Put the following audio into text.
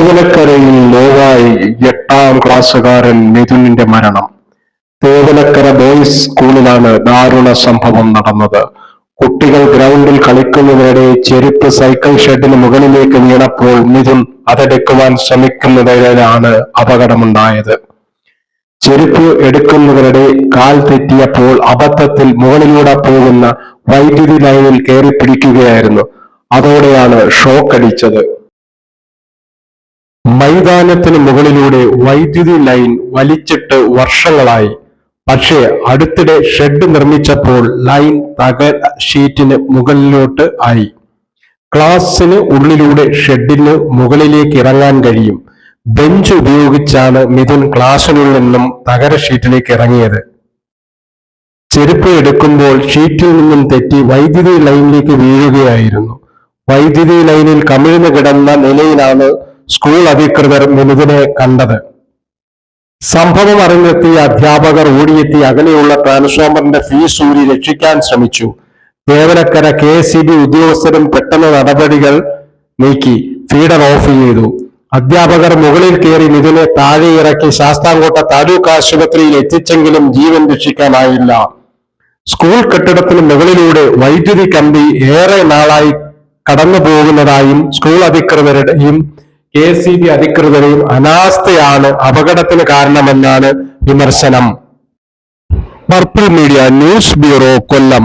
തേവലക്കരയിൽ നോവായി 8ാം ക്ലാസ്സുകാരൻ മിഥുനിന്റെ മരണം. തേവലക്കര ബോയ്സ് സ്കൂളിലാണ് ദാരുണ സംഭവം നടന്നത്. കുട്ടികൾ ഗ്രൗണ്ടിൽ കളിക്കുന്നതിനിടെ ചെരുപ്പ് സൈക്കിൾ ഷെഡിന് മുകളിലേക്ക് വീണപ്പോൾ മിഥുൻ അതെടുക്കുവാൻ ശ്രമിക്കുന്നതിനിടെയാണ് അപകടമുണ്ടായത്. ചെരുപ്പ് എടുക്കുന്നതിനിടെ കാൽ തെറ്റിയപ്പോൾ അബദ്ധത്തിൽ മുകളിലൂടെ പോകുന്ന വൈദ്യുതി ലൈനിൽ കയറി പിടിക്കുകയായിരുന്നു. അതോടെയാണ് ഷോക്കടിച്ചത്. മൈതാനത്തിന് മുകളിലൂടെ വൈദ്യുതി ലൈൻ വലിച്ചിട്ട് വർഷങ്ങളായി. പക്ഷേ അടുത്തിടെ ഷെഡ് നിർമ്മിച്ചപ്പോൾ ലൈൻ തകര ഷീറ്റിന് മുകളിലോട്ട് ആയി. ക്ലാസ്സിന് ഉള്ളിലൂടെ ഷെഡിന് മുകളിലേക്ക് ഇറങ്ങാൻ കഴിയും. ബെഞ്ച് ഉപയോഗിച്ചാണ് മിഥുൻ ക്ലാസ്സിനുള്ളിൽ നിന്നും തകര ഷീറ്റിലേക്ക് ഇറങ്ങിയത്. ചെരുപ്പ് എടുക്കുമ്പോൾ ഷീറ്റിൽ നിന്നും തെറ്റി വൈദ്യുതി ലൈനിലേക്ക് വീഴുകയായിരുന്നു. വൈദ്യുതി ലൈനിൽ കമിഴ്ന്നു കിടന്ന നിലയിലാണ് സ്കൂൾ അധികൃതർ മിഥുനെ കണ്ടത്. സംഭവം അറിഞ്ഞെത്തിയ അധ്യാപകർ ഓടിയെത്തി അകലെയുള്ള ട്രാൻസ്ഫോമറിന്റെ ഫ്യൂസ് ഊരി രക്ഷിക്കാൻ ശ്രമിച്ചു. തേവലക്കര KSEB ഉദ്യോഗസ്ഥരും പെട്ടെന്ന് നടപടികൾ നീക്കി ഫീഡർ ഓഫ് ചെയ്തു. അധ്യാപകർ മുകളിൽ കയറി മിഥുനെ താഴെ ഇറക്കി ശാസ്താംകോട്ട താലൂക്ക് ആശുപത്രിയിൽ എത്തിച്ചെങ്കിലും ജീവൻ രക്ഷിക്കാനായില്ല. സ്കൂൾ കെട്ടിടത്തിന് മുകളിലൂടെ വൈദ്യുതി കമ്പി ഏറെ നാളായി കടന്നു പോകുന്നതായും സ്കൂൾ അധികൃതരുടെയും KSEB അധികൃതരെയും അനാസ്ഥയാണ് അപകടത്തിന് കാരണമെന്നാണ് വിമർശനം. പർപ്പിൾ മീഡിയ ന്യൂസ് ബ്യൂറോ, കൊല്ലം.